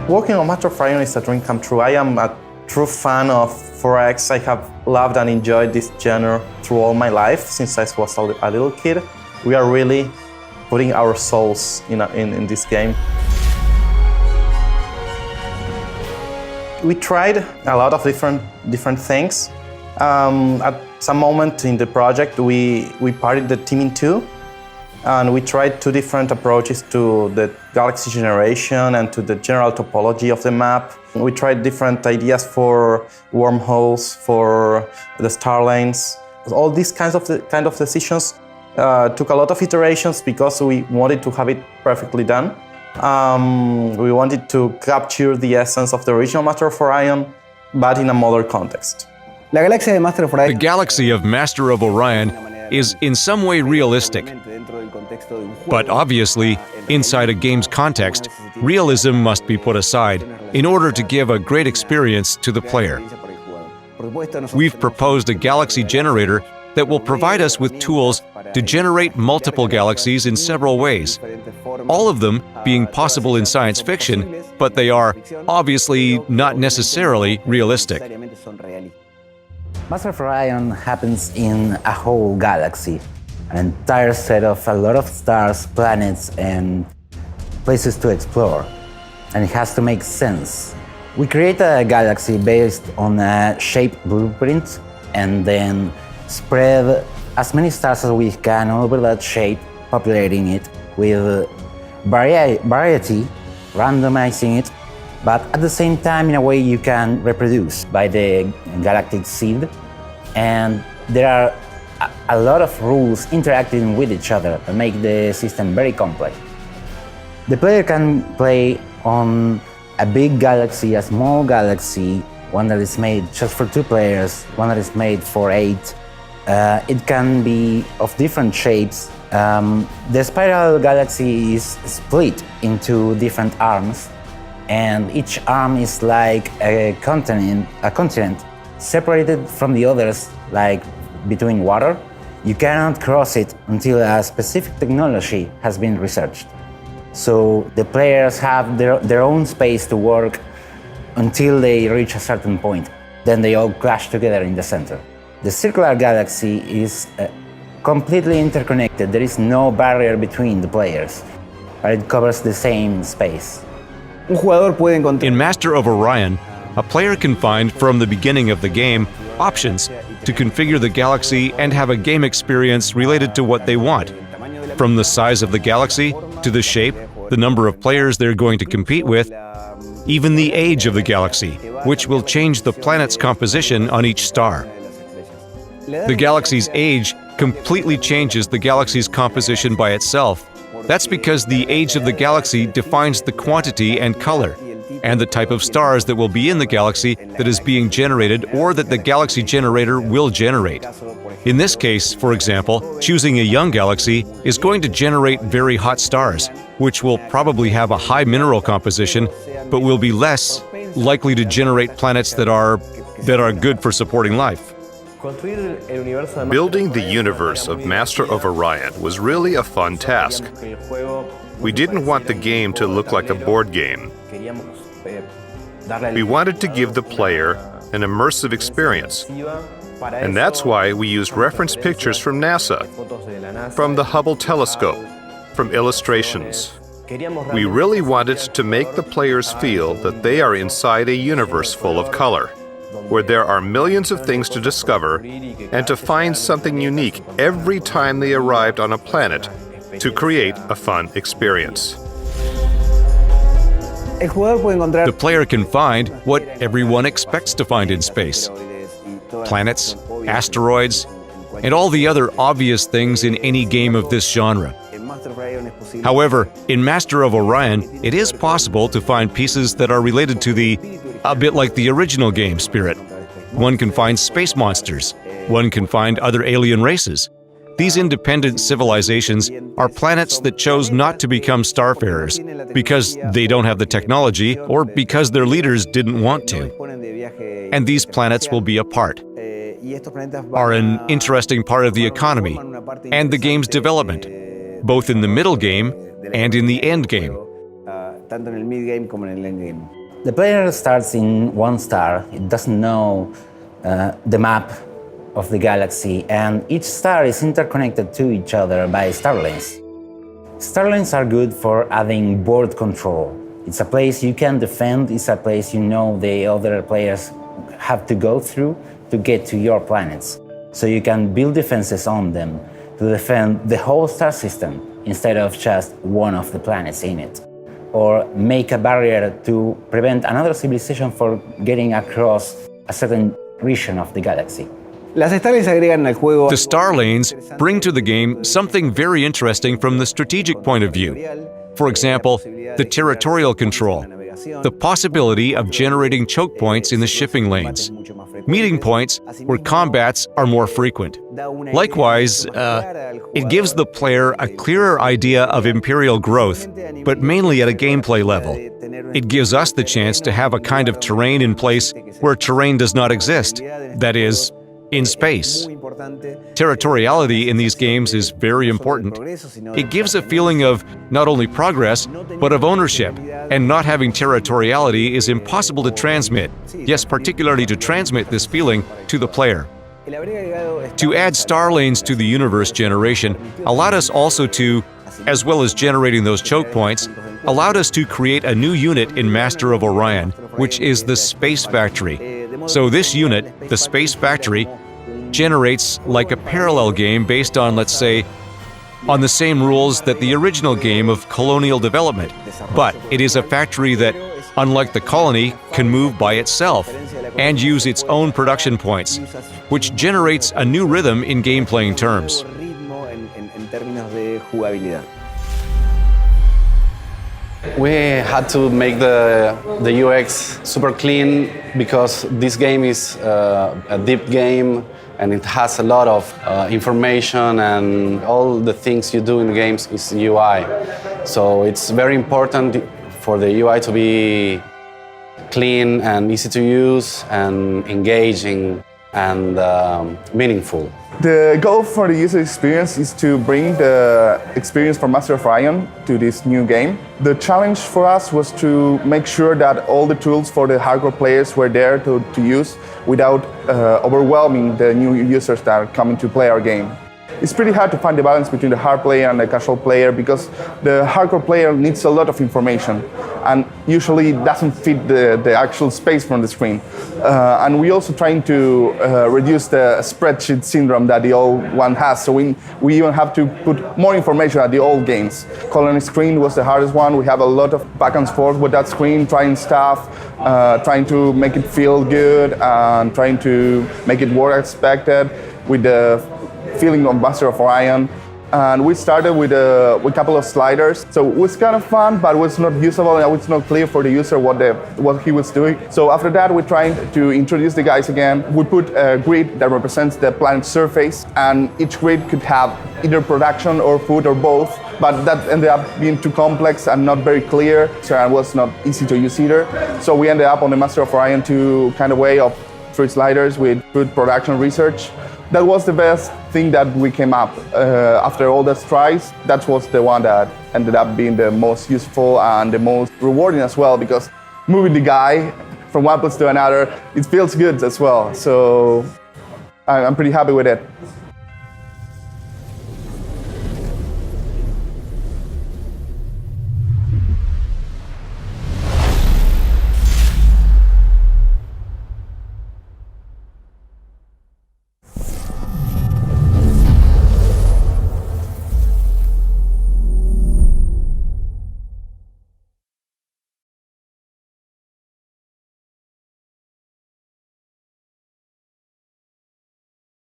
Working on Master of Orion is a dream come true. I am a true fan of 4X. I have loved and enjoyed this genre through all my life since I was a little kid. We are really putting our souls in this game. We tried a lot of different things. At some moment in the project, we parted the team in two, and we tried two different approaches to the galaxy generation and to the general topology of the map. We tried different ideas for wormholes, for the star lanes. All these kind of decisions took a lot of iterations because we wanted to have it perfectly done. We wanted to capture the essence of the original Master of Orion, but in a modern context. The galaxy of Master of Orion is in some way realistic. But obviously, inside a game's context, realism must be put aside in order to give a great experience to the player. We've proposed a galaxy generator that will provide us with tools to generate multiple galaxies in several ways, all of them being possible in science fiction, but they are obviously not necessarily realistic. Master of Orion happens in a whole galaxy, an entire set of a lot of stars, planets, and places to explore, and it has to make sense. We create a galaxy based on a shape blueprint and then spread as many stars as we can over that shape, populating it with variety, randomizing it, but at the same time in a way you can reproduce by the galactic seed. And there are a lot of rules interacting with each other that make the system very complex. The player can play on a big galaxy, a small galaxy, one that is made just for 2 players, one that is made for 8. It can be of different shapes. The spiral galaxy is split into different arms, and each arm is like a continent separated from the others, like between water. You cannot cross it until a specific technology has been researched. So the players have their own space to work until they reach a certain point. Then they all clash together in the center. The circular galaxy is completely interconnected. There is no barrier between the players, but it covers the same space. In Master of Orion, a player can find from the beginning of the game options to configure the galaxy and have a game experience related to what they want, from the size of the galaxy to the shape, the number of players they're going to compete with, even the age of the galaxy, which will change the planet's composition on each star. The galaxy's age completely changes the galaxy's composition by itself. That's because the age of the galaxy defines the quantity and color, and the type of stars that will be in the galaxy that is being generated or that the galaxy generator will generate. In this case, for example, choosing a young galaxy is going to generate very hot stars, which will probably have a high mineral composition, but will be less likely to generate planets that are good for supporting life. Building the universe of Master of Orion was really a fun task. We didn't want the game to look like a board game. We wanted to give the player an immersive experience. And that's why we used reference pictures from NASA, from the Hubble telescope, from illustrations. We really wanted to make the players feel that they are inside a universe full of color, where there are millions of things to discover and to find something unique every time they arrived on a planet to create a fun experience. The player can find what everyone expects to find in space: planets, asteroids, and all the other obvious things in any game of this genre. However, in Master of Orion, it is possible to find pieces that are related to a bit like the original game spirit. One can find space monsters. One can find other alien races. These independent civilizations are planets that chose not to become starfarers because they don't have the technology or because their leaders didn't want to. And these planets will be are an interesting part of the economy and the game's development, both in the middle game and in the end game. Tanto en el mid game como en el end game. The player starts in one star. It doesn't know the map of the galaxy, and each star is interconnected to each other by star lanes. Star lanes are good for adding board control. It's a place you can defend, it's a place you know the other players have to go through to get to your planets. So you can build defenses on them to defend the whole star system instead of just one of the planets in it. Or make a barrier to prevent another civilization from getting across a certain region of the galaxy. The star lanes bring to the game something very interesting from the strategic point of view. For example, the territorial control, the possibility of generating choke points in the shipping lanes, meeting points where combats are more frequent. Likewise, it gives the player a clearer idea of Imperial growth, but mainly at a gameplay level. It gives us the chance to have a kind of terrain in place where terrain does not exist, that is, in space. Territoriality in these games is very important. It gives a feeling of not only progress, but of ownership, and not having territoriality is impossible to transmit, yes, particularly to transmit this feeling to the player. To add star lanes to the universe generation allowed us also to, as well as generating those choke points, allowed us to create a new unit in Master of Orion, which is the Space Factory. So this unit, the Space Factory, generates like a parallel game based on, let's say, on the same rules that the original game of colonial development. But it is a factory that, unlike the colony, can move by itself and use its own production points, which generates a new rhythm in game-playing terms. We had to make the UX super clean because this game is a deep game and it has a lot of information, and all the things you do in games is UI. So it's very important for the UI to be clean and easy to use and engaging and meaningful. The goal for the user experience is to bring the experience from Master of Orion to this new game. The challenge for us was to make sure that all the tools for the hardcore players were there to use without overwhelming the new users that are coming to play our game. It's pretty hard to find the balance between the hard player and the casual player because the hardcore player needs a lot of information and usually doesn't fit the actual space from the screen. And we're also trying to reduce the spreadsheet syndrome that the old one has, so we even have to put more information at the old games. Colony screen was the hardest one. We have a lot of back and forth with that screen, trying stuff, trying to make it feel good and trying to make it work as expected with the feeling of Master of Orion. And we started with a couple of sliders. So it was kind of fun, but it was not usable and it was not clear for the user what he was doing. So after that, we're trying to introduce the guys again. We put a grid that represents the planet's surface, and each grid could have either production or food or both, but that ended up being too complex and not very clear, so it was not easy to use either. So we ended up on the Master of Orion 2 kind of way of 3 sliders with food production research. That was the best thing that we came up after all those tries. That was the one that ended up being the most useful and the most rewarding as well, because moving the guy from one place to another, it feels good as well. So I'm pretty happy with it.